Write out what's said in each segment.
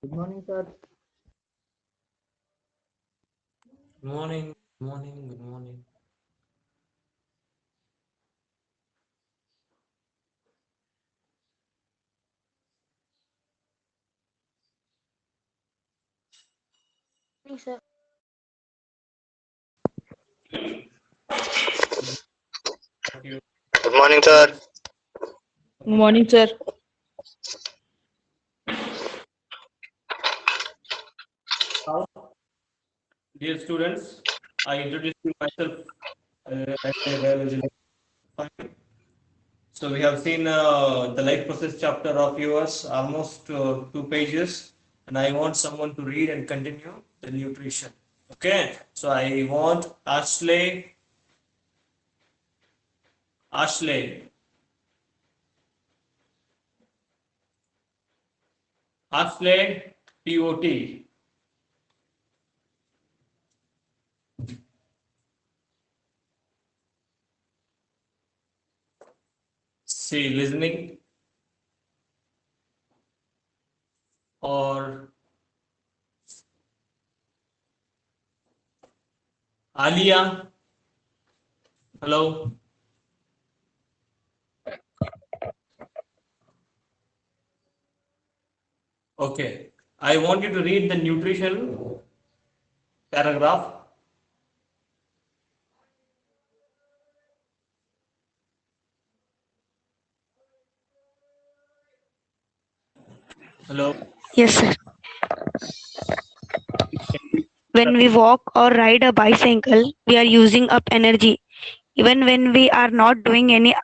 Good morning, sir. Good morning, good morning, good morning. Morning, sir. Of you. Good morning, sir. Good morning, sir. How? Dear students, I introduce you myself as a biology lecturer. So we have seen the life process chapter of yours, almost 2 pages, and I want someone to read and continue the nutrition. Okay, so I want Ashley, POT. See, listening or Alia. Hello. Okay. I want you to read the nutrition paragraph. Hello. Yes, sir. When we walk or ride a bicycle, we are using up energy. Even when we are not doing any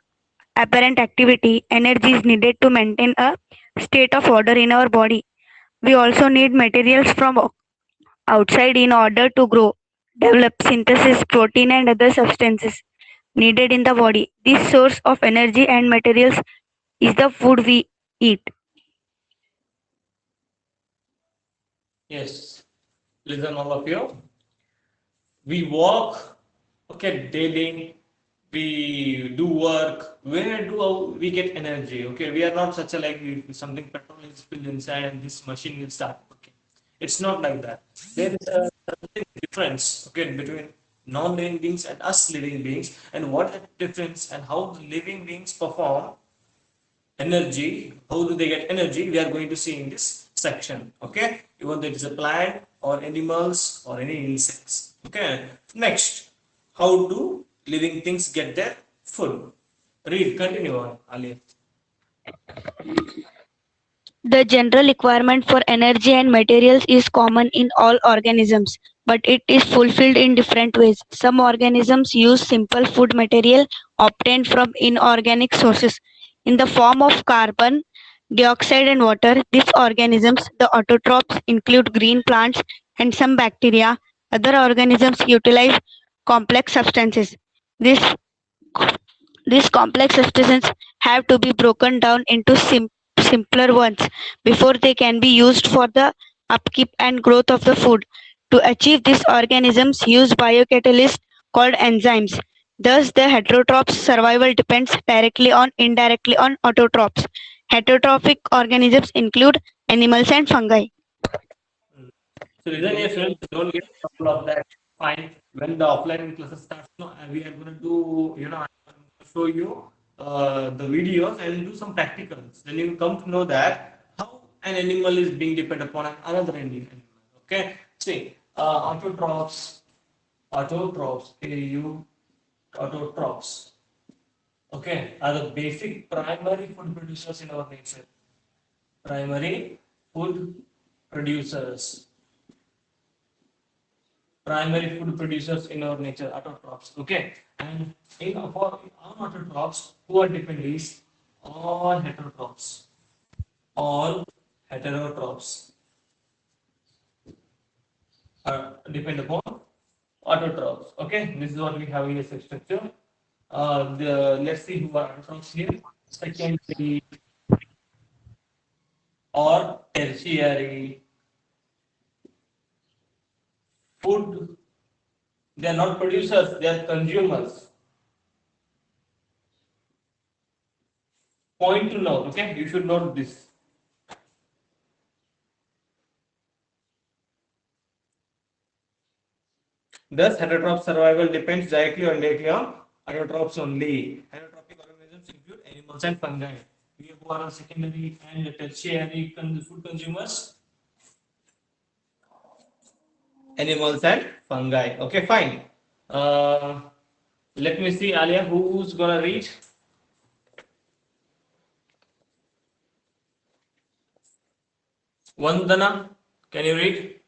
apparent activity, energy is needed to maintain a state of order in our body. We also need materials from outside in order to grow, develop, synthesis, protein, and other substances needed in the body. This source of energy and materials is the food we eat. Yes. Listen, all of you. We walk, okay, daily. We do work. Where do we get energy? Okay, we are not such a like if something petrol is spilled inside and this machine will start. Okay, it's not like that. There is a something difference. Okay, between non-living beings and us living beings, and what is the difference and how the living beings perform energy, how do they get energy, we are going to see in this section. Okay, even though it is a plant or animals or any insects. Okay, next, how do living things get their food? Read, continue on, Ali. The general requirement for energy and materials is common in all organisms, but it is fulfilled in different ways. Some organisms use simple food material obtained from inorganic sources in the form of carbon dioxide and water. These organisms, the autotrophs, include green plants and some bacteria. Other organisms utilize complex substances. This these complex substances have to be broken down into simpler ones before they can be used for the upkeep and growth of the food. To achieve this, organisms use biocatalysts called enzymes. Thus, the heterotroph's survival depends directly or indirectly on autotrophs. Heterotrophic organisms include animals and fungi. So listen here, students, don't get a couple of that. Fine. When the offline classes starts, no, we are going to do, I'm going to show you the videos and do some practicals. Then you come to know that how an animal is being dependent upon another animal. Okay. See, autotrophs, AU, autotrophs. Okay, are the basic primary food producers in our nature. Primary food producers. Primary food producers in our nature, autotrophs. Okay, and for all autotrophs, who are dependents? All heterotrophs. All heterotrophs depend upon autotrophs. Okay, this is what we have in the structure. Let's see who are autotrophs here. Secondary or tertiary food. They are not producers; they are consumers. Point to note. Okay, you should note this. Thus, heterotroph survival depends directly or indirectly on heterotrophs only. Heterotrophic organisms include animals and fungi. We who are secondary and tertiary food consumers, animals and fungi. Okay, fine. Uh, Let me see, Alia, who's gonna read? Vandana, can you read?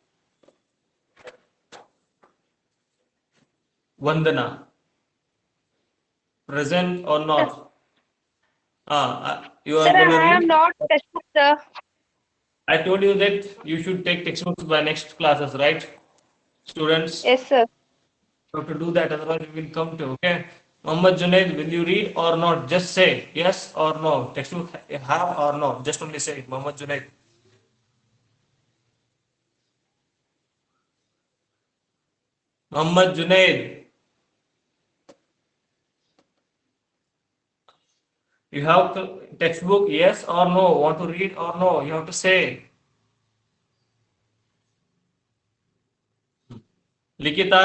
Vandana, present or not? You Sir, are gonna I have read. not textbook, sir. I told you that you should take textbooks by next classes, right? Students, Yes, sir. you have to do that, otherwise we will come to, okay? Muhammad Junaid, will you read or not? Just say yes or no. Textbook have or no? Just only say Muhammad Junaid. Muhammad Junaid, you have to textbook yes or no. Want to read or no? You have to say. Likita,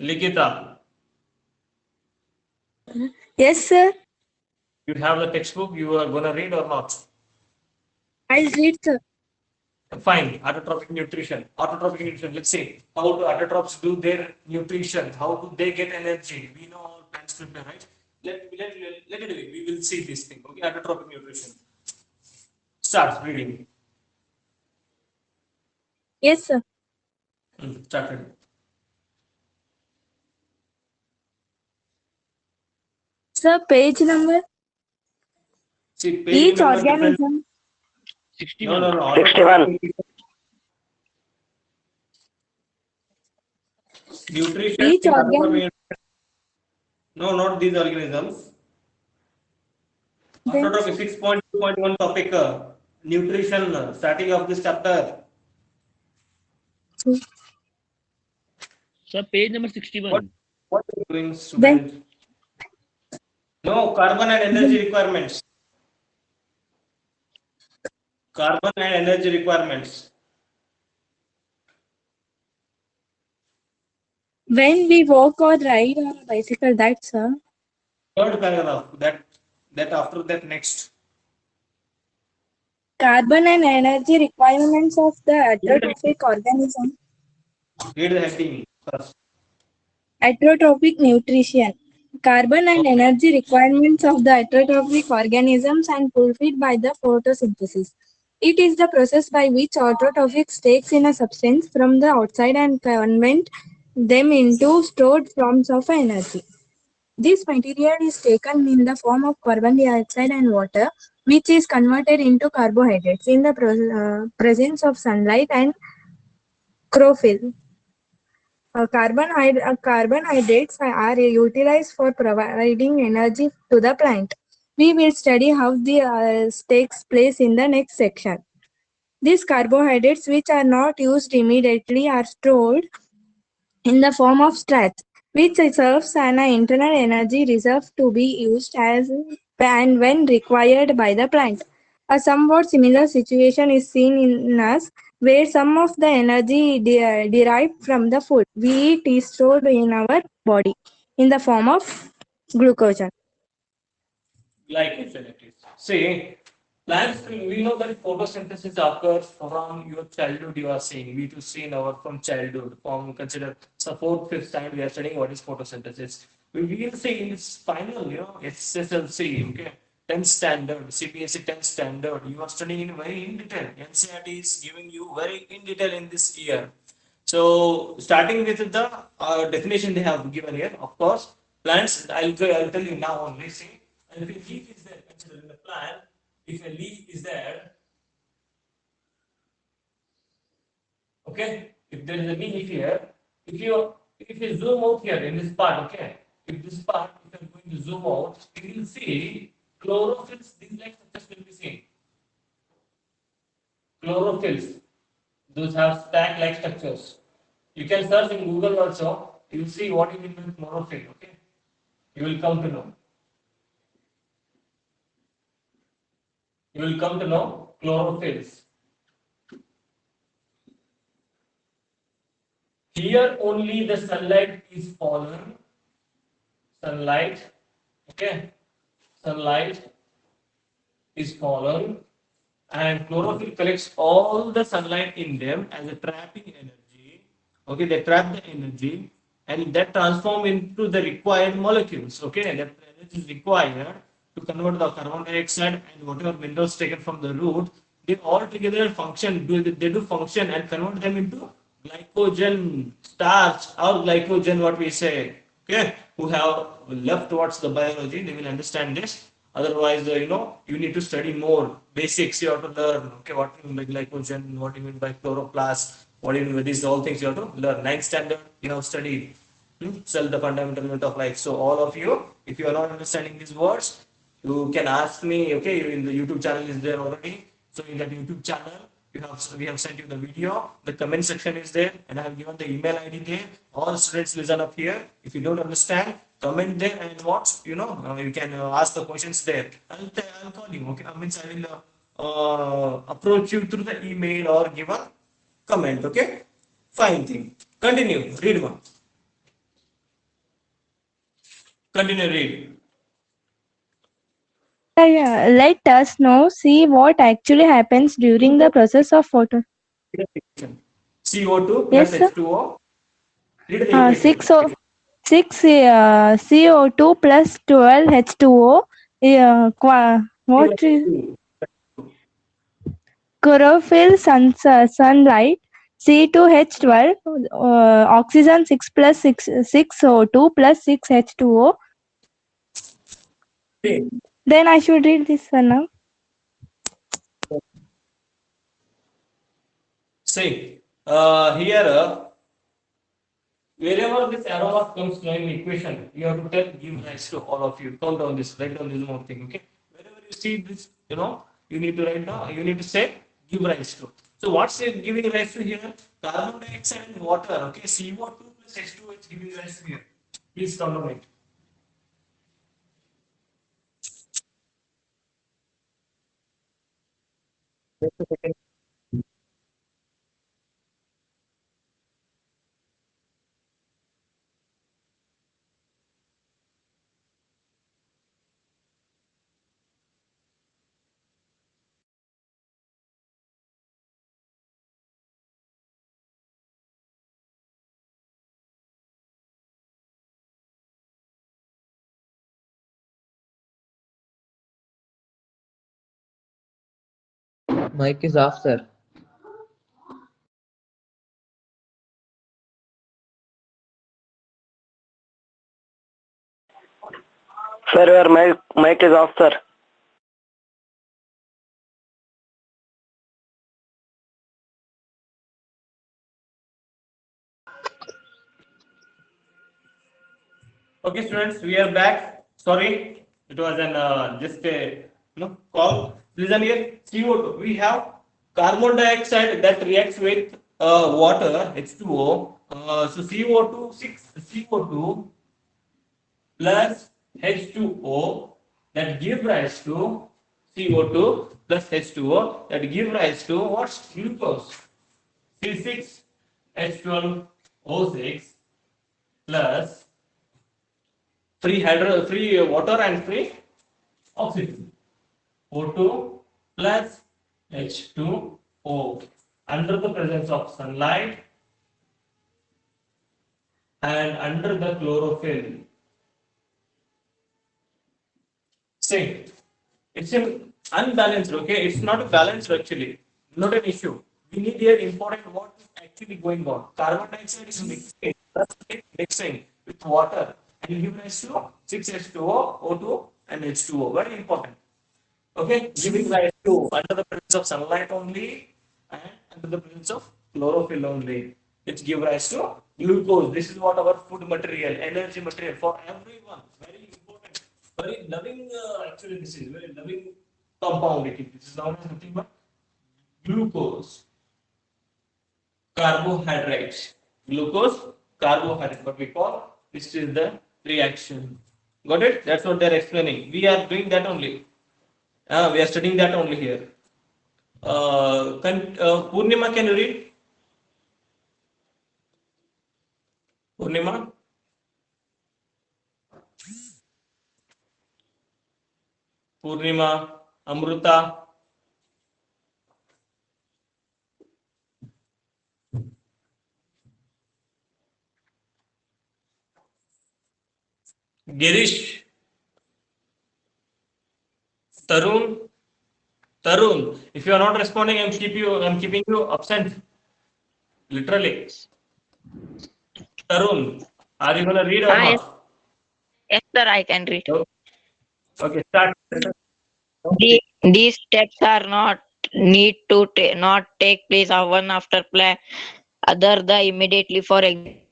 Likita, Yes, sir. you have the textbook. You are gonna read or not? I'll read, sir. Fine. Autotrophic nutrition. Autotrophic nutrition. Let's see how do autotrophs do their nutrition. How do they get energy? We know all plants prepare, right? Let it be. We will see this thing. Okay. Autotrophic nutrition. Start reading. Yes, sir. Started. Sir, page number. See page Each number different. organism. No, 61. no, no. 61. Nutrition Each in organ. autotrophic. No, not these organisms. Then, Autotrophic sir. 6.2.1 topic. Nutrition. Starting of this chapter. Sir, page number What 61. what are you doing, Then, student? No, carbon and energy then requirements. Carbon and energy requirements. when we walk or ride on a bicycle, that's sir. Third paragraph. That after that next. Carbon and energy requirements of the Read the, heterotrophic organism. read the heading first. Heterotrophic nutrition. Carbon and Okay. energy requirements of the heterotrophic organisms and fulfilled by the photosynthesis. It is the process by which autotrophic takes in a substance from the outside and convert them into stored forms of energy. This material is taken in the form of carbon dioxide and water, which is converted into carbohydrates in the presence of sunlight and chlorophyll. Carbohydrates are utilized for providing energy to the plant. We will study how this takes place in the next section. These carbohydrates, which are not used immediately, are stored in the form of starch, which serves an internal energy reserve to be used as and when required by the plant. A somewhat similar situation is seen in us, where some of the energy derived from the food we eat is stored in our body in the form of glucose. Glycogen it is. See, plants, we know that photosynthesis occurs from your childhood, you are seeing. We to see in our from childhood, from consider so fourth, fifth standard, we are studying what is photosynthesis. We will see in its final, SSLC, okay, 10th standard, CBSE 10th standard, you are studying in very in detail. NCERT is giving you very in detail in this year. So starting with the definition they have given here, of course, plants. I'll tell you now only. See, and if a leaf is there, consider in the plant, if a leaf is there, okay, if there is a leaf here, if you zoom out here in this part, okay, if this part, if I'm going to zoom out, you will see chlorophylls. These like structures will be seen. Chlorophylls. Those have stack-like structures. You can search in Google also. You will see what you mean by chlorophyll. Okay, you will come to know. You will come to know chlorophylls. Here only the sunlight is fallen. Sunlight, okay, sunlight is fallen, and chlorophyll collects all the sunlight in them as a trapping energy. Okay, they trap the energy and that transform into the required molecules. Okay, that energy is required to convert the carbon dioxide and whatever minerals taken from the root. They all together function. They do function and convert them into glycogen, starch, or glycogen. What we say. Okay, who have left towards the biology, they will understand this. Otherwise, you need to study more basics. You have to learn. Okay, what you mean by glycogen, what you mean by chloroplast, what you mean by these all things you have to learn. Ninth standard, you have studied. Cell, the fundamental unit of life. So all of you, if you are not understanding these words, you can ask me. Okay, in the YouTube channel is there already. So in that YouTube channel, we have sent you the video. The comment section is there, and I have given the email ID there. All students listen up here. If you don't understand, comment there, and you can ask the questions there. I'll call you. Okay, I will approach you through the email or give a comment. Okay, fine thing. Continue. Read one. Continue. Read. Let us know, see what actually happens during the process of photo. CO2 plus Yes, sir. H2O. Read the equation. 6 CO2 plus 12 H2O. What is chlorophyll, sunlight, C2H12, oxygen 6 plus 6 O2 plus 6 H2O. See, Then I should read this one now. here, wherever this arrow mark comes to an equation, you have to give rise to all of you. Count down this, write down this one thing, okay? Wherever you see this, you need to write down, you need to say give rise to. So what's it giving rise to here? Carbon dioxide and water, okay? CO2 plus H2O is giving rise to here. Please count on it. Mic is off, sir. Sir, your mic is off, sir. Okay, students, we are back. Sorry, it was an just a call. Listen here. CO2. We have carbon dioxide that reacts with water H2O. So CO2 plus H2O that give rise to CO2 plus H2O that give rise to what's glucose? C6H12O6 plus free water and free oxygen. O2 plus H2O under the presence of sunlight and under the chlorophyll. See, it's an unbalanced, okay? It's not balanced actually, not an issue. We need here important what is actually going on. Carbon dioxide is mixing with water and give rise to 6H2O, O2 and H2O. Very important. Okay, giving rise to under the presence of sunlight only and under the presence of chlorophyll only. It gives rise to glucose. This is what our food material, energy material for everyone. Very important. Very loving, actually, this is very loving compound. This is known as nothing but glucose, carbohydrates. Glucose, carbohydrate. What we call this is the reaction. Got it? That's what they're explaining. We are doing that only. We are studying that only here. Purnima, can you read? Purnima, Purnima, Amruta, Girish, Tarun, Tarun. If you are not responding, I'm keeping you absent. Literally. Tarun, are you gonna read or Ah, yes, not? yes, sir, I can read. No? Okay, start. These steps are not need to not take place one after play other the immediately. For example,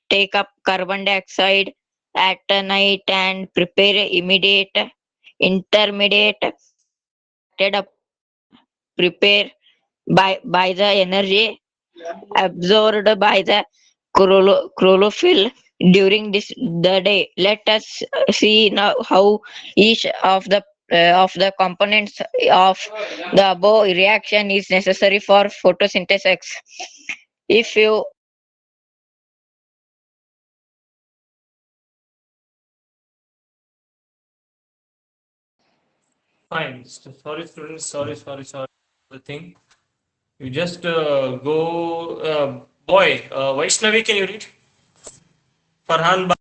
take up carbon dioxide at night and prepare immediate, intermediate, acted up, prepare by the energy absorbed by the chlorophyll during the day. Let us see now how each of the components of the above reaction is necessary for photosynthesis. If you Fine. Sorry, students. Sorry. The thing. You just go. Boy, Vaishnavi, can you read? Farhan.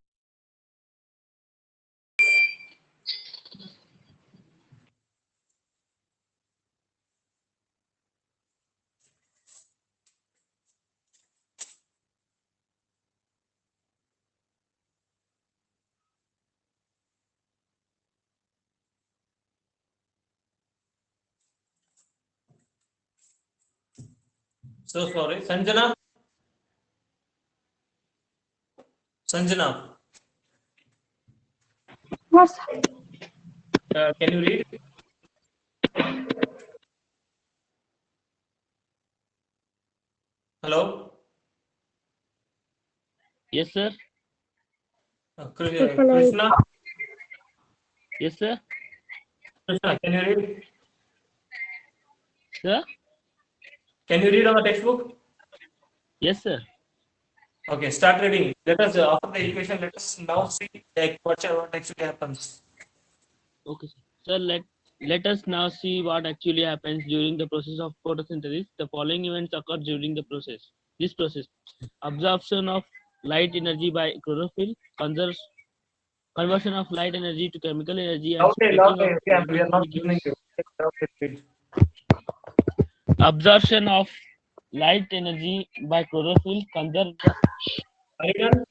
So sorry. Sanjana. Sanjana. Yes. Can you read? Hello. Yes, sir. Krishna. Yes, sir. Krishna, can you read? Sir. Can you read on the textbook? Yes, sir. Okay, start reading. Let us after the equation. Let us now see like what actually happens. Okay, sir. Sir, let us now see what actually happens during the process of photosynthesis. The following events occur during the process. This process: absorption of light energy by chlorophyll, conversion of light energy to chemical energy, and Loudly, splitting of loudly. Okay, we water are not listening molecules. to you. Loudly, please. Absorption of light energy by chlorophyll, Are you done?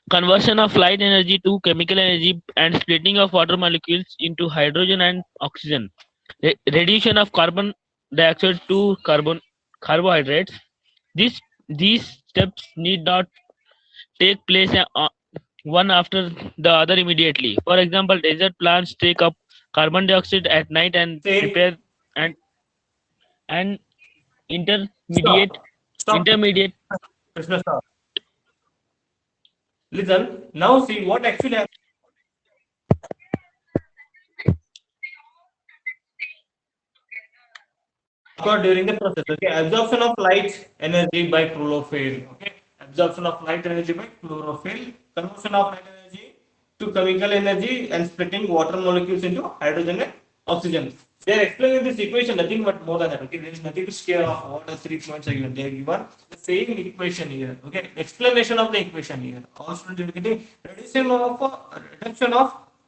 conversion of light energy to chemical energy, and splitting of water molecules into hydrogen and oxygen. Reduction of carbon dioxide to carbohydrates. These steps need not take place one after the other immediately. For example, desert plants take up carbon dioxide at night and Say prepare and and stop. intermediate Stop. intermediate Krishna, stop. Listen. Now see what actually occur during the process. Okay, absorption of light energy by chlorophyll. Okay, absorption of light energy by chlorophyll, conversion of light energy to chemical energy, and splitting water molecules into hydrogen and oxygen. They are explaining this equation nothing but more than that. Okay, there is nothing to scare off. What the 3 points are given? They are given the same equation here. Okay, explanation of the equation here. All students are getting reduction of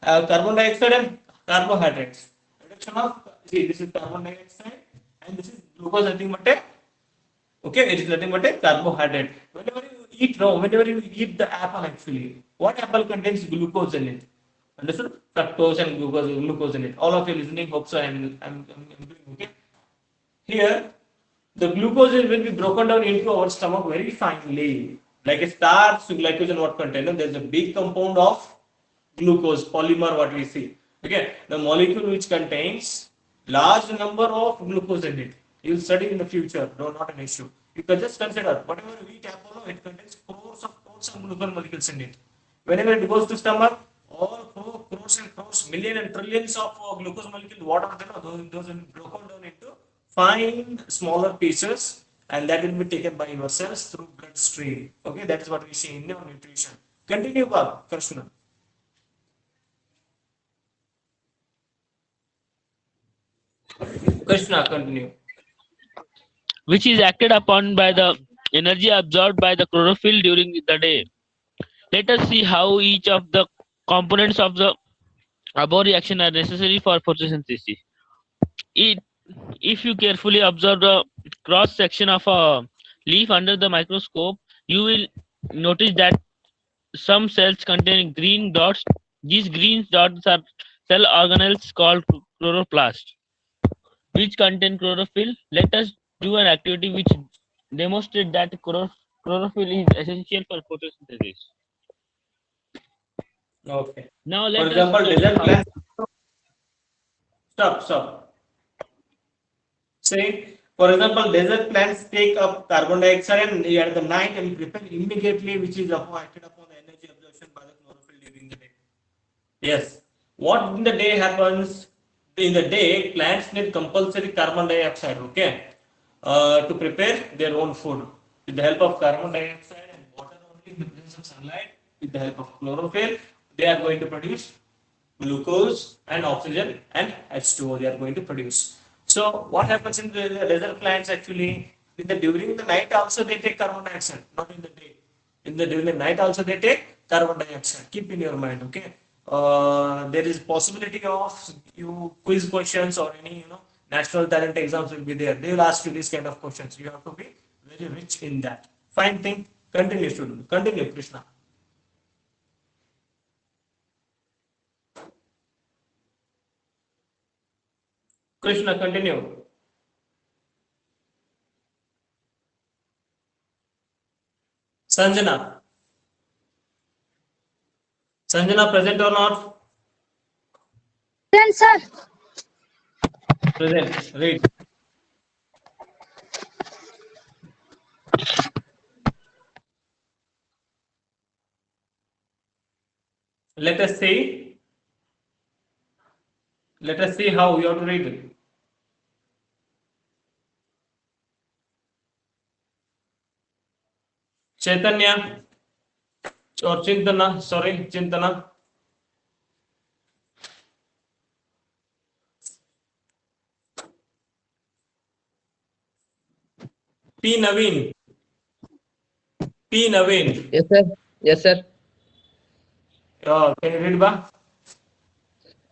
carbon dioxide and carbohydrates. Reduction of see this is carbon dioxide and this is glucose nothing but a okay it is nothing but a carbohydrate. Whenever you eat the apple actually, what apple contains glucose in it? Understood? Fructose and glucose in it. All of you listening, hope so. I'm doing okay. Here, the glucose will be broken down into our stomach very finely. Like a starch, glycogen, what container? There's a big compound of glucose, polymer, what we see. Okay, the molecule which contains large number of glucose in it. You will study in the future, no, not an issue. You can just consider whatever we eat apple, it contains crores of glucose molecules in it. Whenever it goes to stomach, all crores and crores, million and trillions of glucose molecules, what are there? Those are broken down into fine, smaller pieces, and that will be taken by your cells through bloodstream. Okay, that is what we see in your nutrition. Continue, Bob, Krishna. Krishna, continue. which is acted upon by the energy absorbed by the chlorophyll during the day. Let us see how each of the components of the above reaction are necessary for photosynthesis. It, if you carefully observe the cross section of a leaf under the microscope, you will notice that some cells contain green dots. These green dots are cell organelles called chloroplasts, which contain chlorophyll. Let us do an activity which demonstrates that chlorophyll is essential for photosynthesis. Okay. Now For let us example, study desert how. plants. Stop. Say, for example, desert plants take up carbon dioxide and at the night and prepare immediately, which is acted upon the energy absorption by the chlorophyll during the day. Yes. What in the day happens? In the day, plants need compulsory carbon dioxide, okay, to prepare their own food. With the help of carbon dioxide and water only in the presence of sunlight, with the help of chlorophyll, they are going to produce glucose and oxygen and H2O they are going to produce. So what happens in the desert plants actually, during the night also they take carbon dioxide, not in the day. During the night also they take carbon dioxide. Keep in your mind, okay? There is possibility of you quiz questions or any national talent exams will be there. They will ask you this kind of questions. You have to be very rich in that. Fine thing. Continue, student. Continue, Krishna. Krishna, continue. Sanjana. Sanjana, present or not? Then, sir. Present. Read. Let us see. Let us see how you have to read it. Chaitanya or Chintana. Sorry, Chintana. P. Naveen. P. Naveen. Yes, sir. Yes, sir. Can you read ba?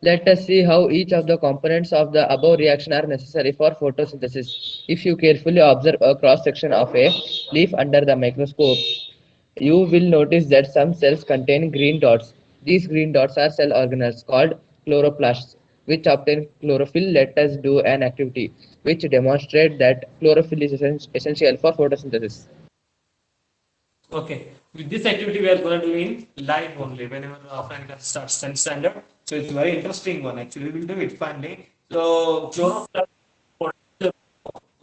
Let us see how each of the components of the above reaction are necessary for photosynthesis. If you carefully observe a cross section of a leaf under the microscope, you will notice that some cells contain green dots. These green dots are cell organelles called chloroplasts, which obtain chlorophyll. Let us do an activity which demonstrates that chlorophyll is essential for photosynthesis. Okay. With this activity, we are going to do in live only whenever the offline class starts 10 standard. So it's a very interesting one. Actually, we will do it finally. So chloroplast.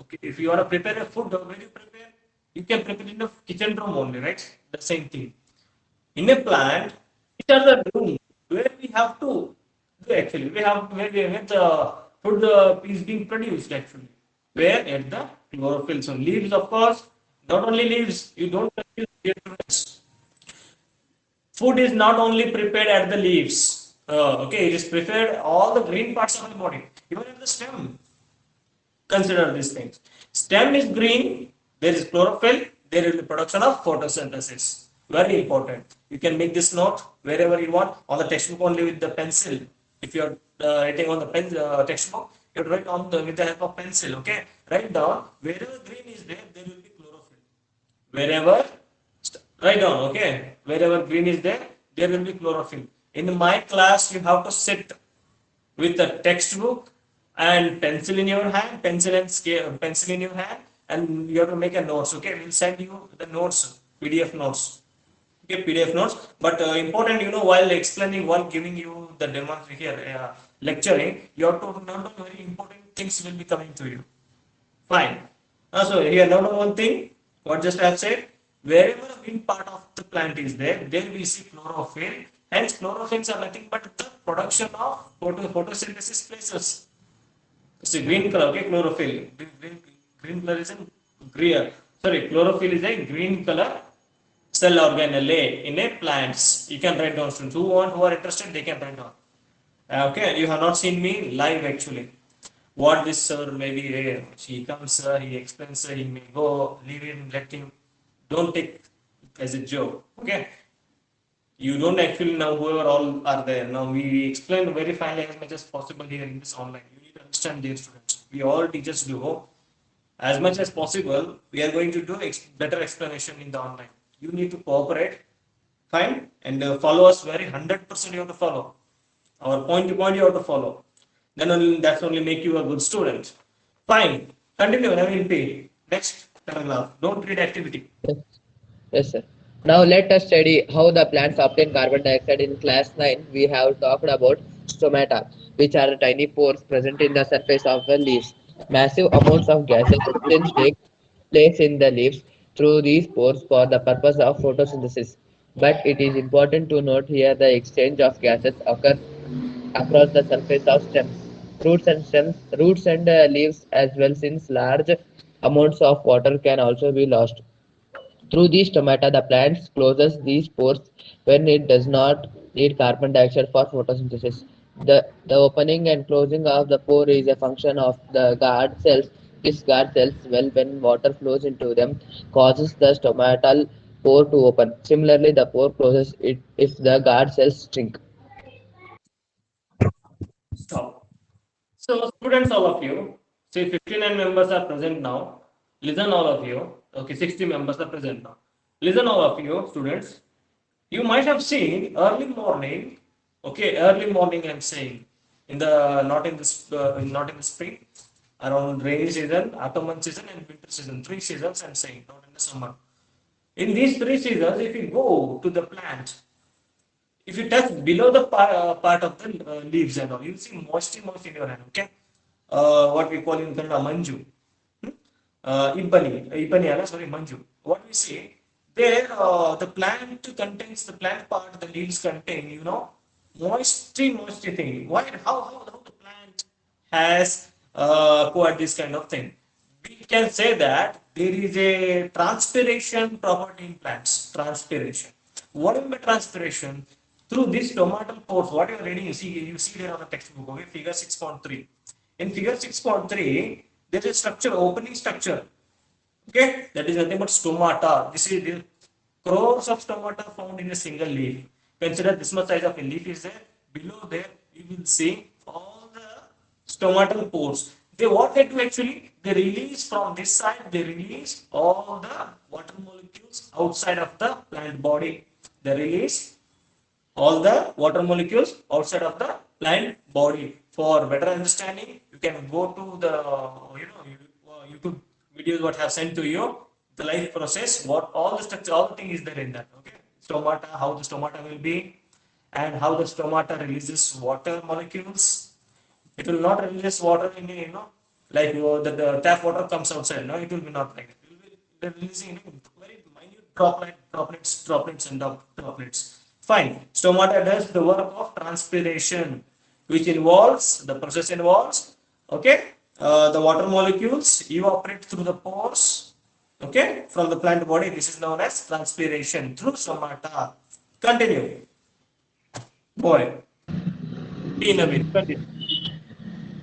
Okay. If you want to prepare a food, where you prepare? You can prepare in the kitchen room only, right? The same thing. In a plant, which are the rooms where we have to do actually? We have where the food is being produced actually. Where at the chlorophyll. So leaves, of course, not only leaves. You don't produce food is not only prepared at the leaves. Okay, it is prepared all the green parts of the body, even at the stem. Consider these things. Stem is green, there is chlorophyll, there is the production of photosynthesis. Very important. You can make this note wherever you want on the textbook only with the pencil. If you are writing on the textbook, you have to write on with the help of pencil. Okay, write down wherever green is there, there will be chlorophyll. Wherever, write down. Okay, wherever green is there, there will be chlorophyll. In my class, you have to sit with a textbook and pencil in your hand, pencil and scale, pencil in your hand, and you have to make a notes. Okay, we'll send you the notes, PDF notes. Okay, PDF notes. But important, while explaining, while giving you the demo here, lecturing, you have to note down very important things will be coming to you. Fine. So here, note down one thing. What just I have said. Wherever a green part of the plant is there, there we see chlorophyll. Hence, chlorophylls are nothing but the production of photosynthesis places. See green color, okay, chlorophyll. Green color is in green. Sorry, chlorophyll is a green color cell organelle in a plants. You can write down, students who are interested, they can write down. Okay, you have not seen me live actually. What this sir maybe he comes, he explains, he may go, leave him, let him. Don't take as a joke. Okay, you don't actually know whoever all are there. Now we explain very finely as much as possible here in this online. You need to understand, dear students. We all teachers do as much as possible. We are going to do better explanation in the online. You need to cooperate, fine, and follow us very 100%. You have to follow our point to point. You have to follow. Then only that's only make you a good student. Fine. Continue. Naveen P. Next paragraph. Don't read activity. Yes, yes, sir. Now let us study how the plants obtain carbon dioxide. In class 9, we have talked about stomata, which are tiny pores present in the surface of the leaves. Massive amounts of gases exchange take place in the leaves through these pores for the purpose of photosynthesis. But it is important to note here the exchange of gases occurs across the surface of roots and leaves as well, since large amounts of water can also be lost. Through these stomata, the plant closes these pores when it does not need carbon dioxide for photosynthesis. The opening and closing of the pore is a function of the guard cells. These guard cells, well, when water flows into them, causes the stomatal pore to open. Similarly, the pore closes it if the guard cells shrink. Stop. So, students, all of you, say 59 members are present now. Listen, all of you. Okay, 60 members are present now. Listen, all of you, students. You might have seen early morning. Okay, early morning. I'm saying in the not in the spring, around rainy season, autumn season, and winter season. 3 seasons. I'm saying, not in the summer. In these 3 seasons, if you go to the plant, if you touch below the part of the leaves and all, you see moist in your hand. Okay, what we call in Kannada manju. Hmm? Ibani, sorry, manju. What we say there, the plant contains the plant part, the leaves contain, moisty thing. Why? How the plant has acquired this kind of thing? We can say that there is a transpiration property in plants. Transpiration. What is by transpiration? Through this tomato pores, what you are reading, you see there on the textbook, okay, figure 6.3. In figure 6.3, there is a structure, opening structure. Okay, that is nothing but stomata. This is the crores of stomata found in a single leaf. Consider this much size of a leaf is there. Below there, you will see all the stomatal pores. They what they do actually? They release from this side. They release all the water molecules outside of the plant body. They release all the water molecules outside of the plant body. For better understanding, you can go to the YouTube videos what I have sent to you. The life process, what all the structure, all the thing is there in that. Okay, stomata, how the stomata will be, and how the stomata releases water molecules. It will not release water in like the tap water comes outside. No, it will be not like that. It will be releasing very minute droplets and droplets. Fine. Stomata does the work of transpiration, which involves the process involves okay the water molecules evaporate through the pores okay from the plant body. This is known as transpiration through stomata. Continue. Boy. Continue.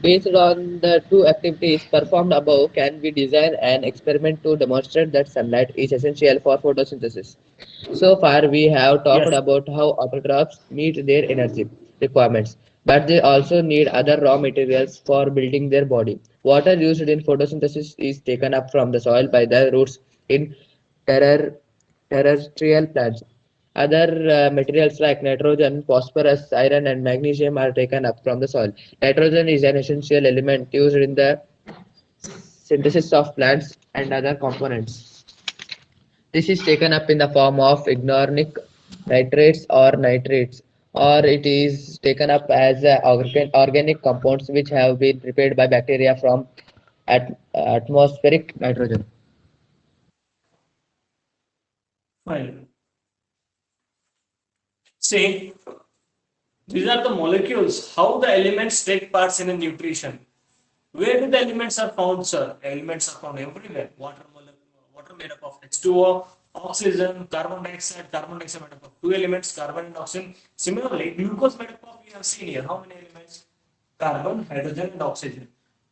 Based on the two activities performed above, can we design an experiment to demonstrate that sunlight is essential for photosynthesis? So far, we have talked Yes. about how autotrophs meet their energy requirements, but they also need other raw materials for building their body. Water used in photosynthesis is taken up from the soil by the roots in terror, terrestrial plants. Other materials like nitrogen, phosphorus, iron, and magnesium are taken up from the soil. Nitrogen is an essential element used in the synthesis of plants and other components. This is taken up in the form of inorganic nitrates or nitrates, or it is taken up as organic compounds which have been prepared by bacteria from atmospheric nitrogen. Fine. See, these are the molecules. How the elements take parts in a nutrition. Where do the elements are found, sir? Elements are found everywhere. Water molecule. water made up of H2O, oxygen, carbon dioxide made up of two elements, carbon and oxygen. Similarly, glucose made up of, we have seen here, how many elements? Carbon, hydrogen, and oxygen.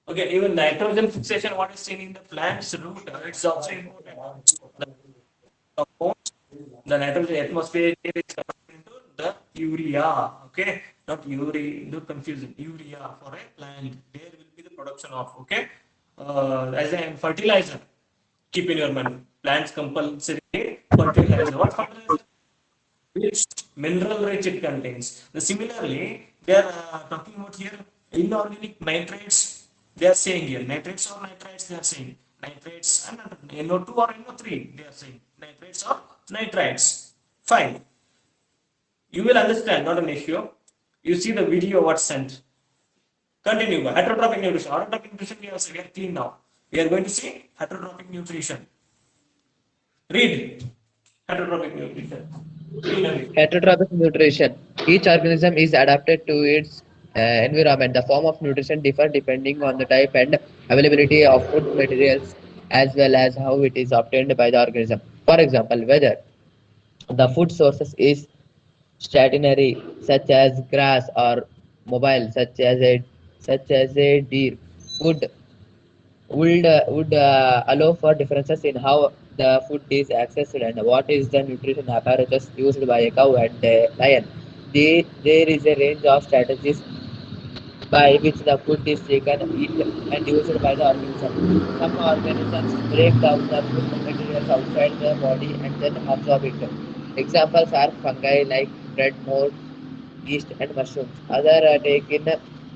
Okay, even nitrogen fixation, what is seen in the plant's root, it's also important. Compounds, the nitrogen atmosphere is converted into the urea. Okay, not urea, don't confuse it. Urea for a plant. There will be the production of, okay, as a fertilizer. Keep in your mind. Plants compulsory fertilizer. What fertilizer? Which mineral rich it contains. Similarly, they are talking about here inorganic nitrates. They are saying here nitrates or nitrites. They are saying nitrates and NO2 or NO3. They are saying nitrates or nitrites. Fine. You will understand, not an issue. You see the video what sent. Continue. Heterotrophic nutrition. Autotrophic nutrition we are clean now. We are going to see heterotrophic nutrition. Read heterotrophic nutrition. Clean. Heterotrophic nutrition. Each organism is adapted to its environment. The form of nutrition differ depending on the type and availability of food materials as well as how it is obtained by the organism. For example, whether the food sources is stationary such as grass or mobile such as a deer would allow for differences in how the food is accessed and what is the nutrition apparatus used by a cow and a lion. There is a range of strategies by which the food is taken, eaten, and used by the organism. Some organisms break down the food materials outside the body and then absorb it. Examples are fungi like bread mold, yeast, and mushrooms. Others take in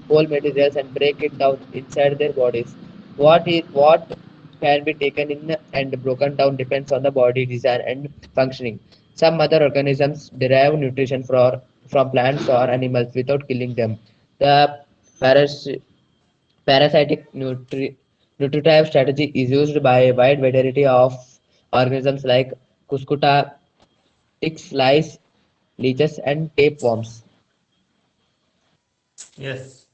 whole materials and break it down inside their bodies. What can be taken in and broken down depends on the body design and functioning. Some other organisms derive nutrition from plants or animals without killing them. The paras- parasitic nutritive strategy is used by a wide variety of organisms like cuscuta, ticks, lice, leeches, and tapeworms. Yes.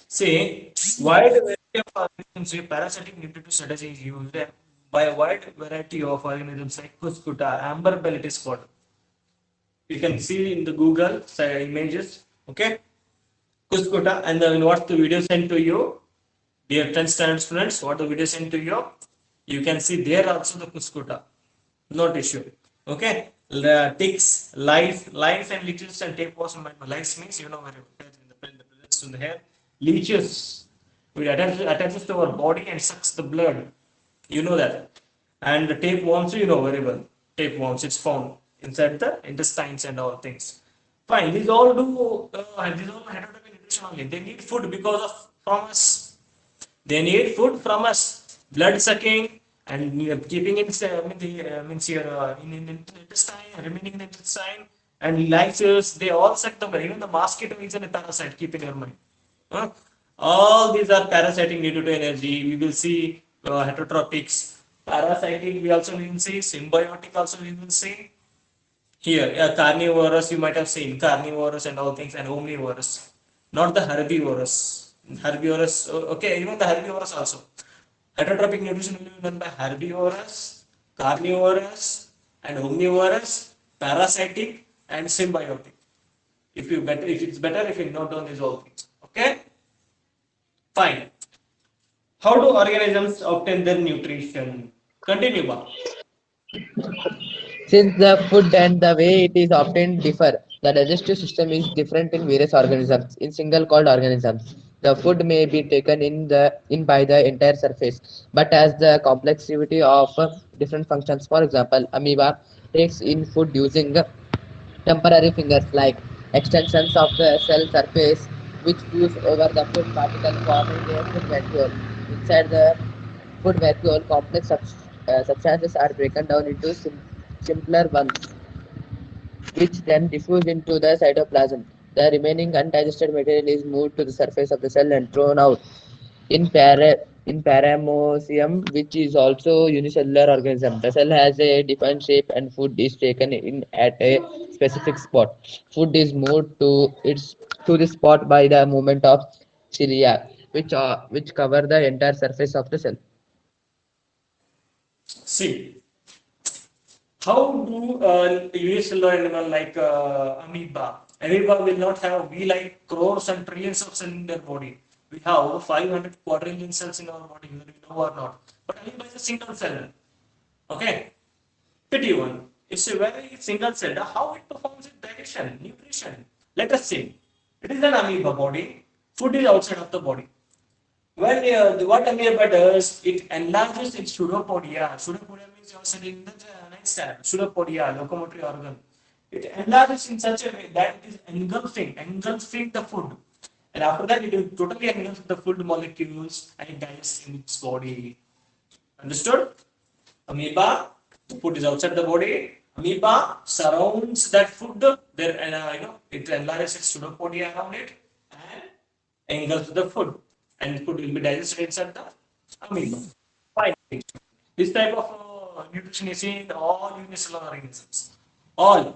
See, wide variety of organisms, a parasitic nutritive strategy is used by a wide variety of organisms like Cuscuta, amber bell it is called. You can see in the Google images, okay? Cuscuta, and then what's the video sent to you? Dear 10th standard students, what the video sent to you? You can see there also the Cuscuta. Not issue. Okay? The ticks, lice and leeches and tapeworms. Lice means you know very well in the presence in the hair. Leeches, which attaches to our body and sucks the blood. You know that. And the tapeworms, you know very well. Tapeworms, it's found inside the intestines and all things. Fine. These all these all heterotropic nutrition only. They need food because of from us. They need food from us, blood sucking and keeping in means here in intestine, remaining in the intestine, and lices. They all suck the blood. Even the mosquito is a parasite. Keep in your mind. Huh? All these are parasitic due to energy. We will see heterotropics. Parasitic we also will see. Symbiotic also we will see. Here, carnivorous you might have seen carnivorous and all things, and omnivorous, not the herbivorous. Herbivorous, okay, even the herbivorous also. Heterotrophic nutrition will be done by herbivorous, carnivorous, and omnivorous, parasitic, and symbiotic. If it's better if you note down these all things. Okay, fine. How do organisms obtain their nutrition? Continue, Bob. Since the food and the way it is obtained differ, the digestive system is different in various organisms. In single celled organisms, the food may be taken in by the entire surface, but as the complexity of different functions. For example, amoeba takes in food using temporary fingers like extensions of the cell surface which fuse over the food particle forming a food vacuole. Inside the food vacuole, complex substances are broken down into simpler ones, which then diffuse into the cytoplasm. The remaining undigested material is moved to the surface of the cell and thrown out. In paramecium, which is also unicellular organism, the cell has a defined shape and food is taken in at a specific spot. Food is moved to this spot by the movement of cilia, which cover the entire surface of the cell. See, how do unicellular animal like amoeba will not have, we like crores and trillions of cells in their body. We have 500 quadrillion cells in our body, whether we know or not. But amoeba is a single cell. Okay, pretty one. It's a very single cell. How it performs its digestion, nutrition. Let us see. It is an amoeba body. Food is outside of the body. When what amoeba does, it enlarges its pseudopodia. Pseudopodia means you are studying the ninth standard. Pseudopodia, locomotory organ. It enlarges in such a way that it is engulfing the food. And after that, it will totally engulf the food molecules and it digests in its body. Understood? Amoeba, food is outside the body. Amoeba surrounds that food. There, it enlarges its pseudopodia around it and engulfs the food, and food will be digested inside the amoeba. Fine. This type of nutrition is seen in all unicellular organisms. All.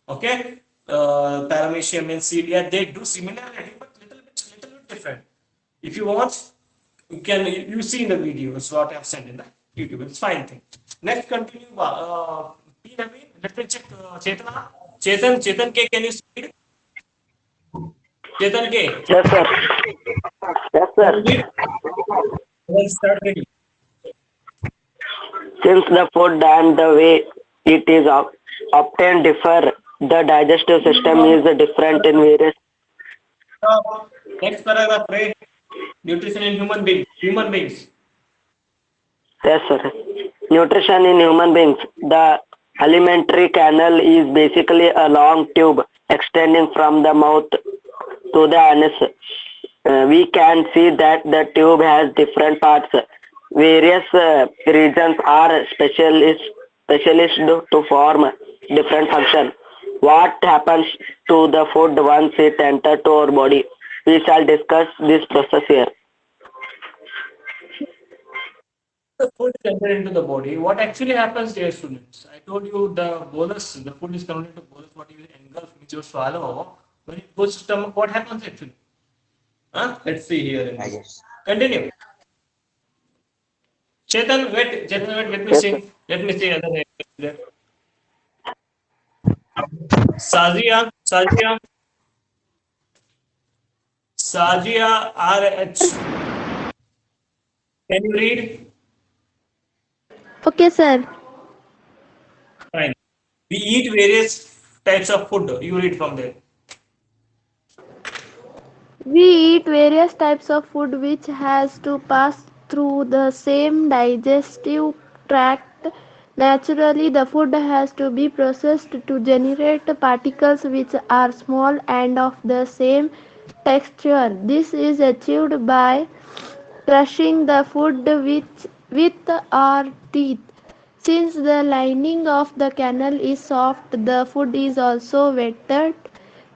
Okay. Paramecium and celia, they do similarity, but little bit different. If you want, you see in the videos what I have sent in the YouTube. It's fine thing. Next, continue. P. Naveen, let me check. Chetana. Chetan K, can you see? Chetan K. Yes, sir. Yes, Can sir. you read? Well, start reading. Since the food and the way it is obtained differ, the digestive system is different in various. Stop. Next paragraph, read. Nutrition in human beings. Human beings. Yes, sir. Nutrition in human beings. The alimentary canal is basically a long tube extending from the mouth to the anus. We can see that the tube has different parts. Various regions are specialist to form different function. What happens to the food once it enters to our body? We shall discuss this process here. The food is entered into the body. What actually happens, dear students? I told you the bolus, the food is converted to bolus. What you engulf, which you swallow. When it goes to stomach, what happens actually? Huh? Let's see here in this. Continue. Chetan, wait, let me Yes, sir. see. Let me see other name there. Sazia, Sazia RH. Can you read? Okay, sir. Fine. We eat various types of food. You read from there. We eat various types of food which has to pass through the same digestive tract. Naturally, the food has to be processed to generate particles which are small and of the same texture. This is achieved by crushing the food with our teeth. Since the lining of the canal is soft, the food is also wetted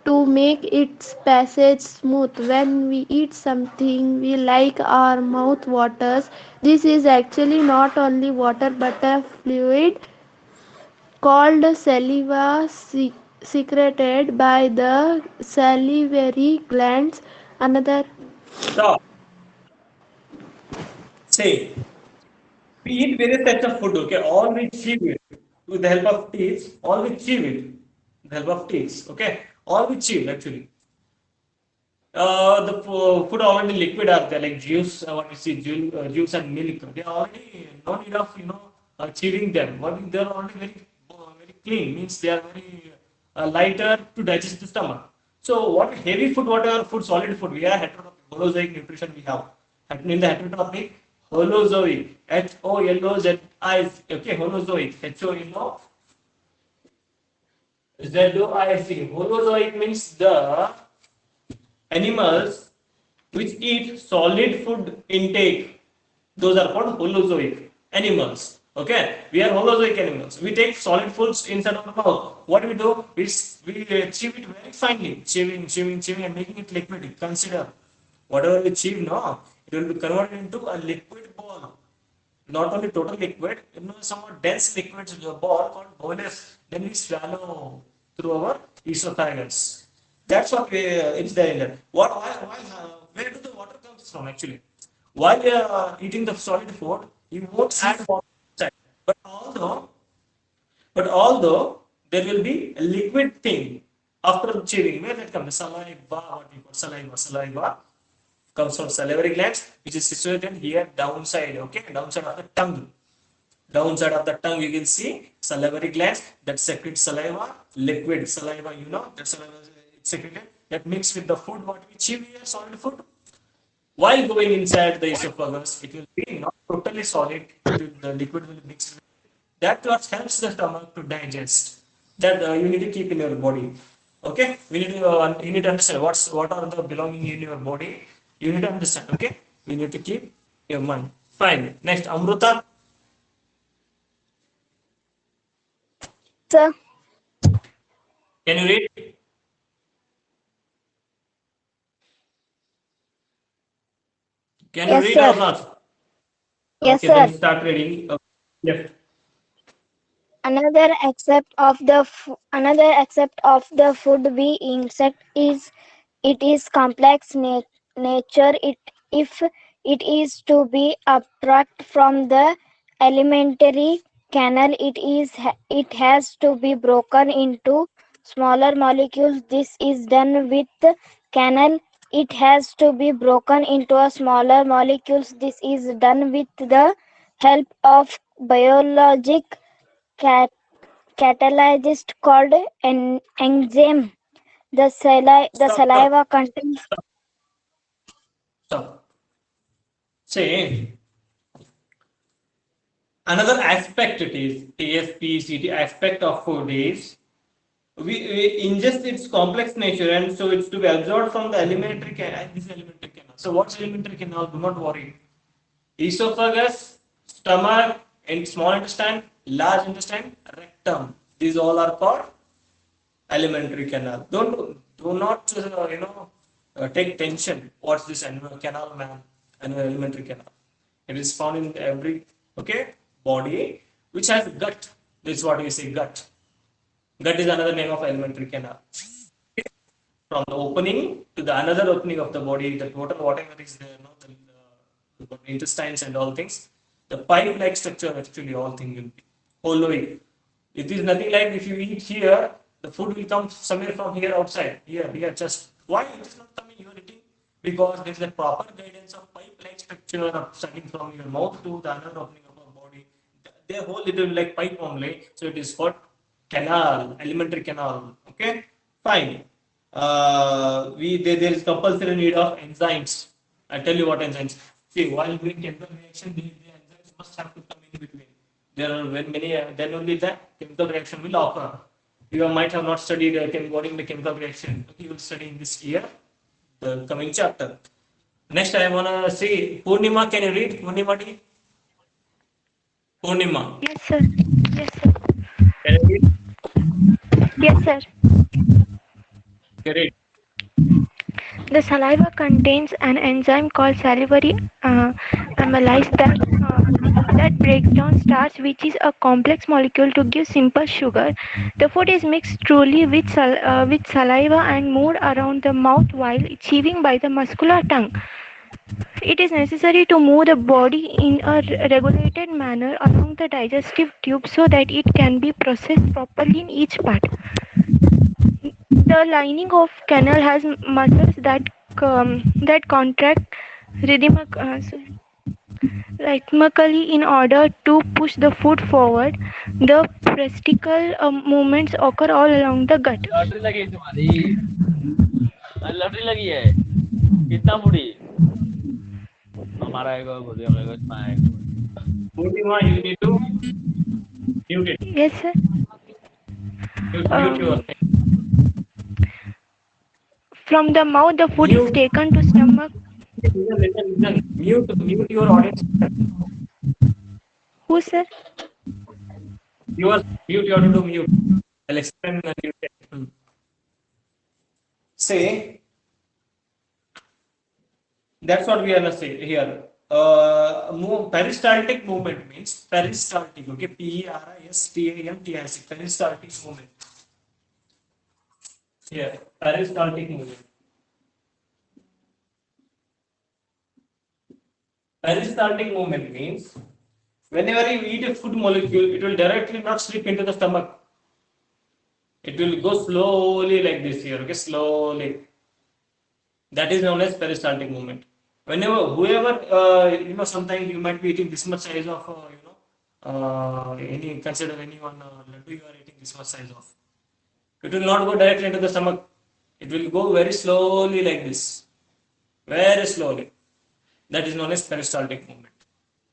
to make its passage smooth. When we eat something we like, our mouth waters. This is actually not only water but a fluid called saliva secreted by the salivary glands. Another Stop. Say. We eat various types of food, okay? All we chew it with the help of teeth. All we chew it with the help of teeth, okay? All we chew actually. The food already liquid are there, like juice, what we see, juice and milk. They are already no need of chewing them. What they are already very clean. Means they are very lighter to digest the stomach. So what heavy food, whatever food, solid food, we are heterotropic, holozoic nutrition we have. In the heterotropic, holozoic, HOLOZI, okay, holozoic, HOLOZOIC. Holozoic means the animals which eat solid food intake, those are called holozoic animals. Okay, we are holozoic animals. We take solid foods inside our mouth. What we do is we chew it very finely, chewing, and making it liquid. Consider whatever we chew, no, it will be converted into a liquid ball. Not only total liquid, somewhat dense liquids in your ball called bolus. Then we swallow through our esophagus. That's what it's there in there. Where do the water comes from actually? While you are eating the solid food, you won't add water inside. although there will be a liquid thing after chewing, where that comes saliva, what we call saliva comes from salivary glands, which is situated here downside, okay, downside of the tongue. Downside of the tongue, you can see salivary glands that secrete saliva, liquid saliva, that saliva is secreted, that mixed with the food what we chew here, solid food. While going inside the esophagus, it will be not totally solid, the liquid will mix with. That what helps the stomach to digest. That you need to keep in your body. Okay, you need to understand what are the belonging in your body. You need to understand. Okay, you need to keep your mind. Fine. Next, Amruta. Sir. Can you read? Can you Yes, read sir. or not? Yes, Okay, then sir. start reading. Left. Another aspect of the food we insect is it is complex nature. If it is to be abstract from the alimentary canal, it has to be broken into smaller molecules. This is done with the canal. It has to be broken into a smaller molecules. This is done with the help of biologic cat- catalyst called an enzyme. The Stop. Stop. saliva contains. Stop. Say another aspect it is ASPCT aspect of food is we ingest its complex nature, and so it's to be absorbed from the alimentary canal. This alimentary canal. So what's alimentary canal? Do not worry. Esophagus, stomach, and small intestine, large intestine, rectum. These all are called alimentary canal. Do not take tension. What's this animal canal, man? An alimentary canal. It is found in every body which has gut. This is what we say gut. Gut is another name of alimentary canal. From the opening to the another opening of the body, the total whatever is there, the intestines and all things, the pipe-like structure actually all things will be hollowy. It is nothing like if you eat here, the food will come somewhere from here outside. Here, just why it is not coming? You are eating because there is a proper guidance of pipe-like structure of starting from your mouth to the another opening of our body. They hold it will like pipe only, so it is called canal, alimentary canal. Okay, fine. There is compulsory need of enzymes. I tell you what enzymes. See, while doing chemical reaction, the enzymes must have to come in between. There are when many, then only the chemical reaction will occur. You might have not studied the chemical reaction. Okay, you will study in this year, the coming chapter. Next, I wanna see Purnima. Can you read Purnima? Purnima. Yes, sir. Yes, sir. Can you read? Yes, sir. Okay, read. The saliva contains an enzyme called salivary amylase that breaks down starch, which is a complex molecule, to give simple sugar. The food is mixed truly with saliva and moved around the mouth while chewing by the muscular tongue. It is necessary to move the body in a regulated manner along the digestive tube so that it can be processed properly in each part. The lining of canal has muscles that contract rhythmically in order to push the food forward. The testicle movements occur all along the gut. Lottery लगी है तुम्हारी lottery लगी है कितना फुड़ी हमारा आएगा बोलिए हमारा इसमें आएगा Purnima, you need to mute it. Yes, sir. Mute your From the mouth, the food is mute. taken to stomach. Listen. Mute your audience. Who, sir? Yours, mute. You have to do mute. I'll explain when you get. Say, that's what we are gonna say here. Peristaltic movement means peristaltic. Okay, Peristaltic. Peristaltic movement. Here, peristaltic movement. Peristaltic movement means Whenever you eat a food molecule, it will directly not slip into the stomach. It will go slowly like this here, okay, slowly. That is known as peristaltic movement. Whenever, whoever, sometimes you might be eating this much size of, consider anyone laddu you are eating this much size of. It will not go directly into the stomach. It will go very slowly like this, very slowly. That is known as peristaltic movement.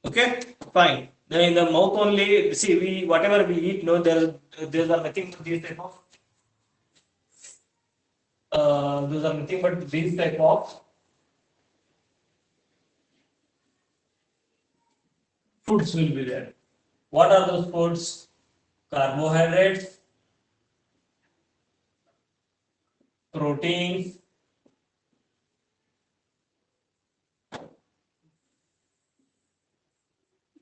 Okay, fine. Then in the mouth only, see, we whatever we eat, no, there are nothing but these type of those are nothing but these type of foods will be there. What are those foods? Carbohydrates, proteins,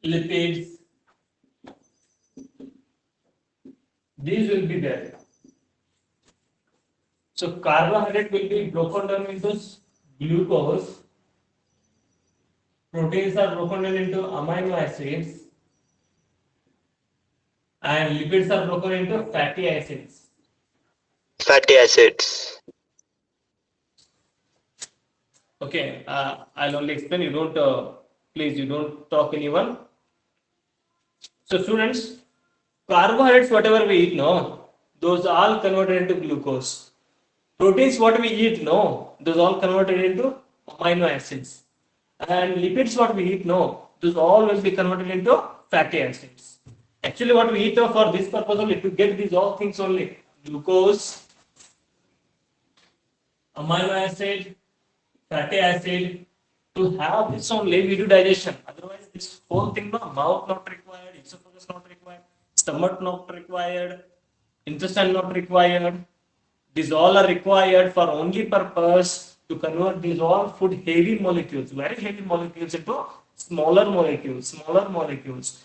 lipids. These will be there. So carbohydrate will be broken down into glucose. Proteins are broken down into amino acids, and lipids are broken into fatty acids. Fatty acids. Okay, I'll only explain. You don't, please, you don't talk anyone. So students, carbohydrates, whatever we eat, no, those all converted into glucose. Proteins, what we eat, no, those all converted into amino acids. And lipids, what we eat, no, those all will be converted into fatty acids. Actually, what we eat for this purpose only to get these all things only: glucose, amino acid, fatty acid. To have this only, we do digestion. Otherwise, this whole thing, no, mouth not required, esophagus not required, stomach not required, intestine not required. These all are required for only purpose to convert these all food heavy molecules, very heavy molecules into smaller molecules, smaller molecules.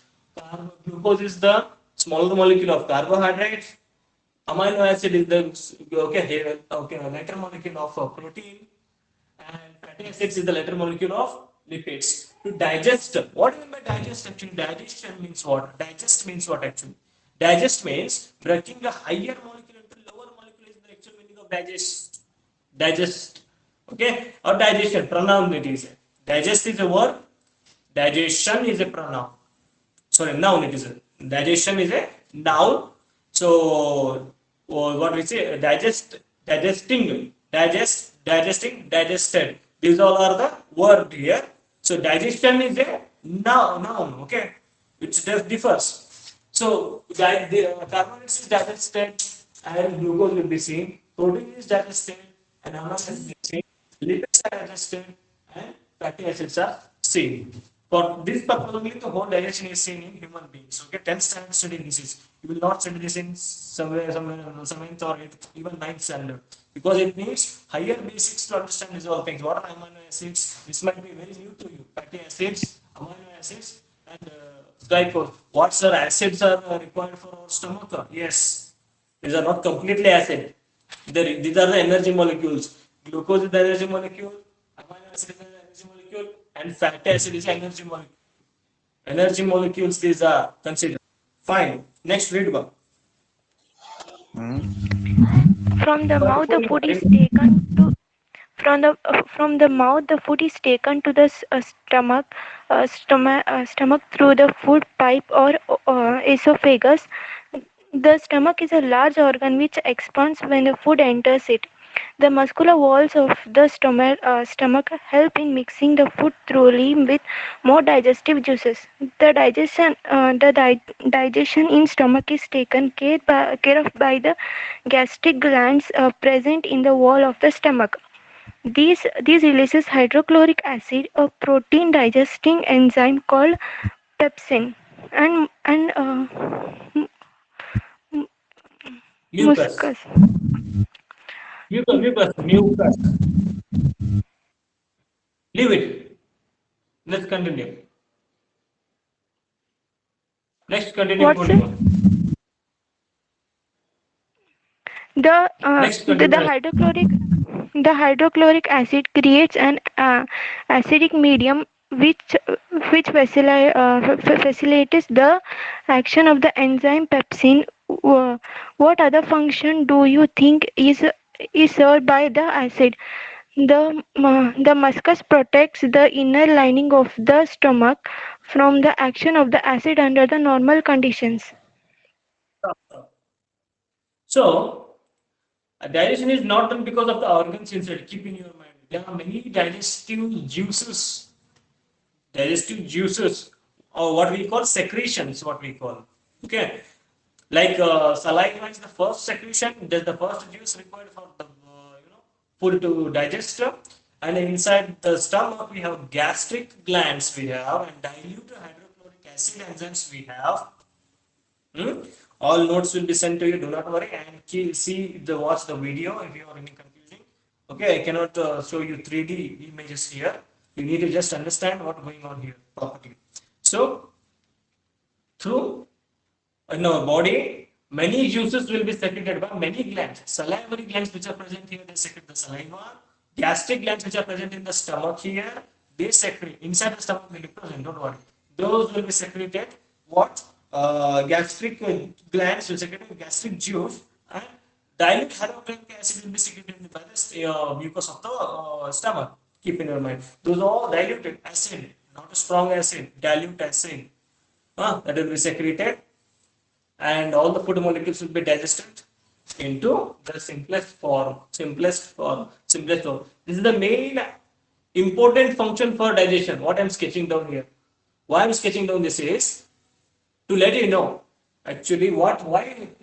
Glucose is the smaller molecule of carbohydrates. Amino acid is the lighter molecule of protein, and fatty acids is the lighter molecule of lipids. To digest, what do you mean by digest? Actually, digestion means what? Digest means what actually? Digest means breaking a higher molecule into lower molecule is the actual meaning of digest. Digest, okay, or digestion. Pronoun it is. Digest is a word. Digestion is a pronoun. Sorry, noun it is. Digestion is a noun. So what we say, digesting, digested. These all are the word here. So digestion is a noun, okay, which differs. So the carbohydrates is digested and glucose will be seen. Protein is digested and amino acids will be seen. Lipids are digested and fatty acids are seen. For this purpose only, the whole digestion is seen in human beings. Okay, 10th standard study this is. You will not study this in somewhere, 7th or 8th, even 9th standard. Because it needs higher basics to understand these all things. What are amino acids? This might be very new to you. Fatty acids, amino acids, and glycose. What sir acids are required for our stomach? Yes, these are not completely acid. These are the energy molecules. Glucose is the energy molecule, amino acid is the energy molecule, and fatty acid is the energy molecule. Energy molecules these are considered. Fine. Next, read one. From the But mouth, before the you food is read, taken to from the mouth, the food is taken to the stomach through the food pipe or esophagus. The stomach is a large organ which expands when the food enters it. The muscular walls of the stomach help in mixing the food thoroughly with more digestive juices. Digestion in stomach is taken care of by the gastric glands present in the wall of the stomach. These releases hydrochloric acid, a protein digesting enzyme called pepsin, and mucus. muscus. Mucus. Leave it. Let's continue. Next, continue What's it? putting on. The, Next, continue. the hydrochloric acid creates an acidic medium which facilitates the action of the enzyme pepsin. What other function do you think is served by the acid? The muscus protects the inner lining of the stomach from the action of the acid under the normal conditions. So, digestion is not done because of the organs inside. Keep in your mind. There are many digestive juices, or what we call secretions, what we call. Okay. Like saliva is the first secretion, that's the first juice required for the food to digest. And inside the stomach, we have gastric glands, we have, and dilute hydrochloric acid enzymes we have. Hmm? All notes will be sent to you. Do not worry and watch the video if you are any confusing. Okay, I cannot show you 3D images here. You need to just understand what's going on here properly. So through in our body, many juices will be secreted by many glands. Salivary glands which are present here, they secrete the saliva. Gastric glands which are present in the stomach here, they secrete. Inside the stomach will be present, don't worry. Those will be secreted. What? Gastric glands will secrete gastric juice, and dilute hyaluronic acid will be secreted by the mucus of the stomach. Keep in your mind. Those are all diluted acid, not a strong acid, dilute acid. That will be secreted, and all the food molecules will be digested into the simplest form. This is the main important function for digestion, what I'm sketching down here. Why I'm sketching down this is to let you know actually why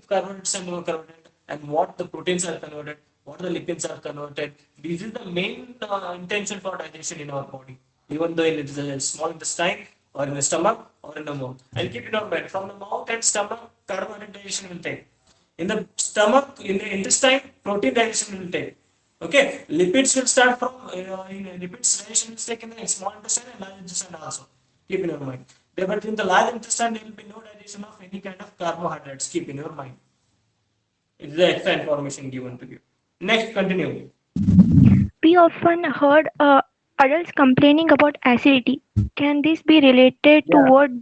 carbohydrates are converted, and what the proteins are converted, what the lipids are converted. This is the main intention for digestion in our body, even though it is a small intestine or in the stomach or in the mouth. And keep it on mind, from the mouth and stomach, carbohydrate digestion will take. In the stomach, in the intestine, protein digestion will take. Okay, lipids will start from lipids digestion will take in the small intestine and large intestine also. Keep in your mind. But in the large intestine, there will be no digestion of any kind of carbohydrates. Keep in your mind. It's the extra information given to you. Next, continue. We often heard adults complaining about acidity. Can this be related to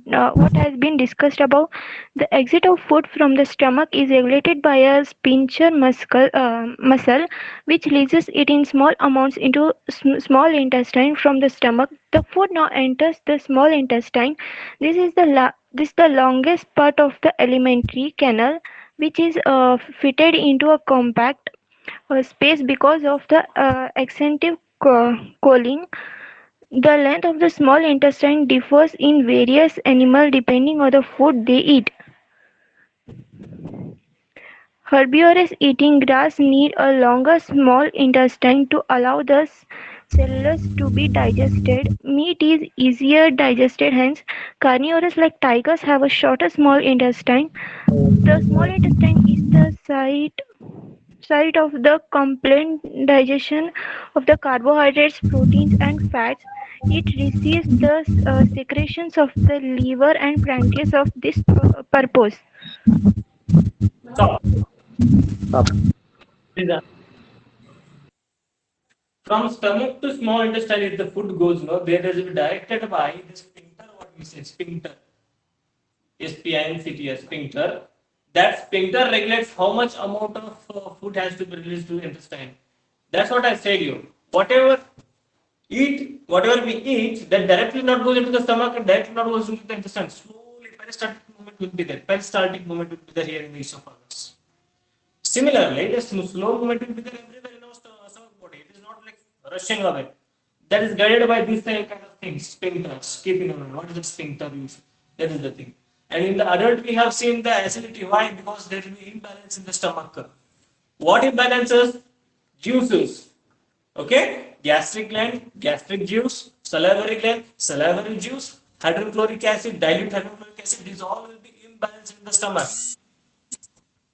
Yeah. what has been discussed above? The exit of food from the stomach is regulated by a sphincter muscle, which releases it in small amounts into small intestine from the stomach. The food now enters the small intestine. This is the longest part of the alimentary canal, which is fitted into a compact space because of the extensive cooling. The length of the small intestine differs in various animals depending on the food they eat. Herbivores eating grass need a longer small intestine to allow the cellulose to be digested. Meat is easier digested, hence carnivores like tigers have a shorter small intestine. The small intestine is the site of the complete digestion of the carbohydrates, proteins, and fats. It receives the secretions of the liver and pancreas of this purpose. Stop. Stop. From stomach to small intestine, if the food goes, no, there is directed by the sphincter. What we say, sphincter. SPINCT, sphincter. That sphincter regulates how much amount of food has to be released to the intestine. That's what I said you. Whatever we eat, that directly not goes into the stomach and directly not goes into the intestine. Slowly, peristaltic movement will be there. Peristaltic movement will be there here in the esophagus. Similarly, the slow movement will be there everywhere in our stomach body. It is not like rushing away. That is guided by these kind of things, sphincters. Keep in mind, what is the sphincter use? That is the thing. And in the adult, we have seen the acidity. Why? Because there will be imbalance in the stomach. What imbalances? Juices. Okay? Gastric gland, gastric juice, salivary juice, hydrochloric acid, dilute hydrochloric acid. These all will be imbalanced in the stomach.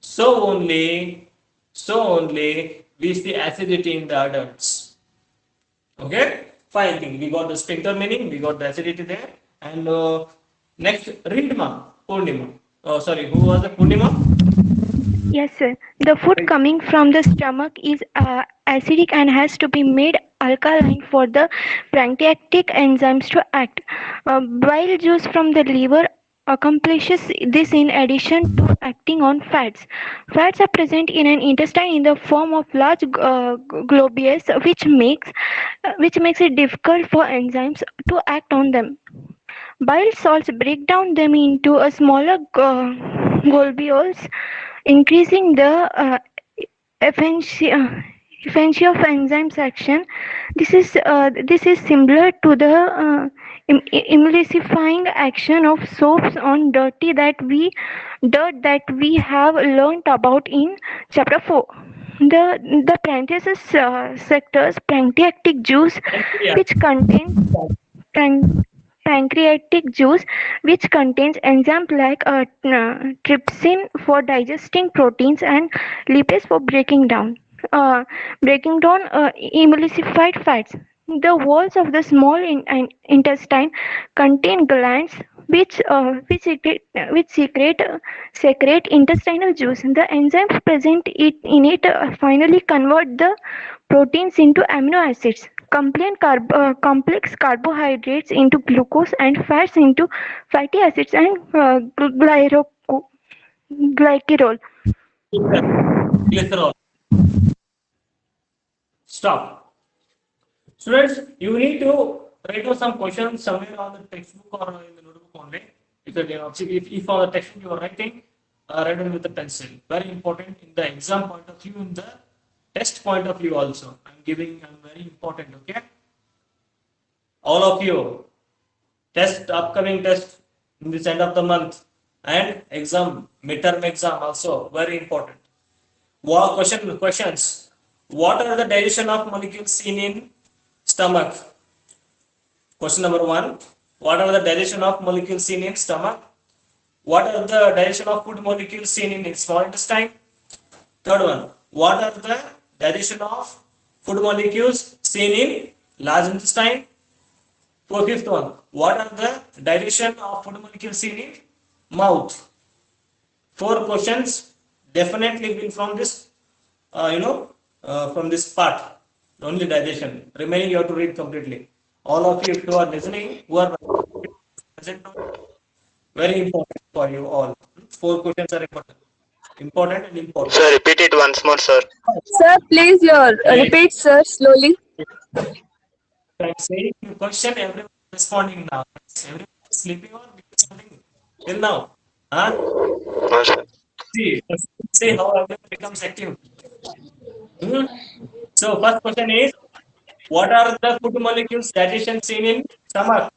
So only, we see acidity in the adults. Okay, fine thing. We got the sphincter meaning, we got the acidity there, and next, read ma, Purnima. Oh, sorry, who was the Purnima? Yes, sir. The food coming from the stomach is acidic and has to be made alkaline for the pancreatic enzymes to act. Bile juice from the liver accomplishes this in addition to acting on fats. Fats are present in an intestine in the form of large globules, which makes it difficult for enzymes to act on them. Bile salts break down them into a smaller globules, increasing the efficiency efficiency of enzyme action. This is similar to the emulsifying action of soaps on dirt that we have learnt about in chapter 4. The parenthesis sectors pancreatic juice, Pancreas. which contains pan- pancreatic juice, which contains enzymes like trypsin for digesting proteins and lipase for breaking down emulsified fats. The walls of the small intestine contain glands which secrete intestinal juice. The enzymes present in it finally convert the proteins into amino acids, complex carbohydrates into glucose, and fats into fatty acids and glycerol. Glycerol. Stop. Students, you need to write down some questions somewhere on the textbook or in the notebook only. If on the textbook you are writing, write it with a pencil. Very important in the exam point of view, in the test point of view also. I'm very important, okay? All of you, upcoming test in this end of the month and exam, midterm exam also, very important. Questions. What are the digestion of molecules seen in stomach? Question number 1. What are the digestion of molecules seen in stomach? What are the digestion of food molecules seen in small intestine? Third one. What are the digestion of food molecules seen in large intestine? Fifth one. What are the digestion of food molecules seen in mouth? 4 questions definitely will from this, from this part, only digestion. Remaining you have to read completely. All of you, if you are listening, who are present, very important for you all. 4 questions are important. Important and important. Sir, repeat it once more, sir. Sir, please Yes. repeat, sir, slowly. I'm saying the question, everyone is responding now. Everyone is sleeping or doing something till now. Huh? No, sir. See how everyone becomes active. Hmm? So first question is, what are the food molecules digestion seen in stomach?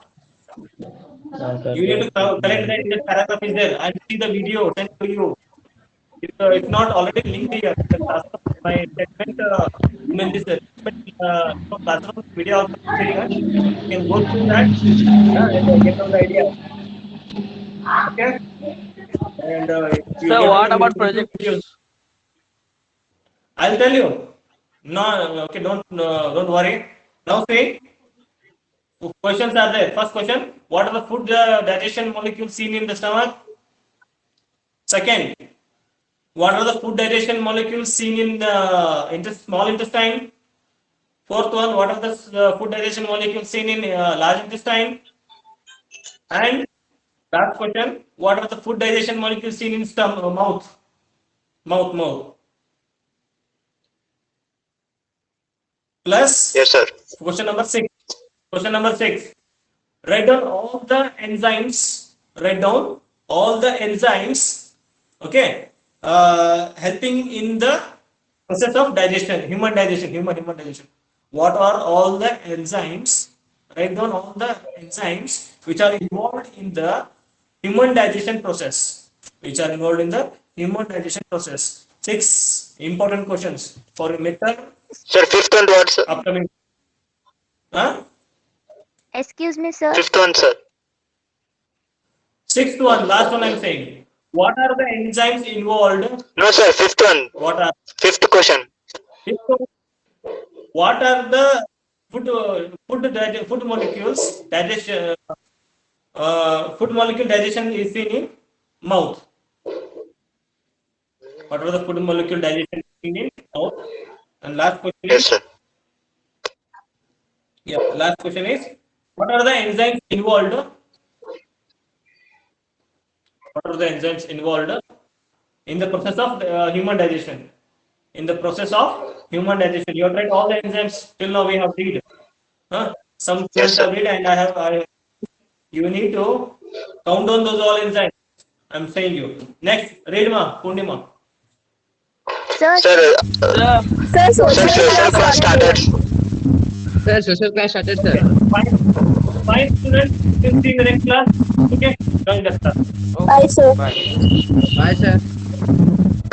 You need to collect that in the paragraph is there and see the video sent to you. If not already linked here, the classroom, my statement, this classroom video also here. You can go through that and get on the idea. Okay? And you Sir, get on what the about YouTube videos. projects? I'll tell you. No, okay, don't worry. Now see, questions are there. First question: what are the food digestion molecules seen in the stomach? Second, what are the food digestion molecules seen in the small intestine? Fourth one, what are the food digestion molecules seen in large intestine? And last question, what are the food digestion molecules seen in mouth? Mouth. Plus, Yes, sir. question number 6. Question number 6. Write down all the enzymes. Write down all the enzymes. Okay. Helping in the process of digestion, human digestion. What are all the enzymes? Write down all the enzymes which are involved in the human digestion process. Six important questions for midterm Sir, fifth one what, sir? upcoming. Huh? Excuse me, sir. Fifth one, sir. Sixth one, last one I'm saying. What are the enzymes involved? No, sir, fifth one. What are Fifth question. what are the food molecules digestion? Food molecule digestion is seen in mouth. What are the food molecule digestion in mouth? And last question Yes, is, sir. last question is, what are the enzymes involved? What are the enzymes involved in the process of human digestion? In the process of human digestion, you have tried all the enzymes till now. We have read. Some Yes, students sir. have read, and you need to count on those all enzymes. I'm saying you. Next, read ma, Purnima. Sir, Sir, Sir, sir, social social class class started. started. Sir, social class started, sir. Okay, fine students. We'll see in the next class. Okay, join the class. Bye, Okay. sir. Bye. Bye, sir.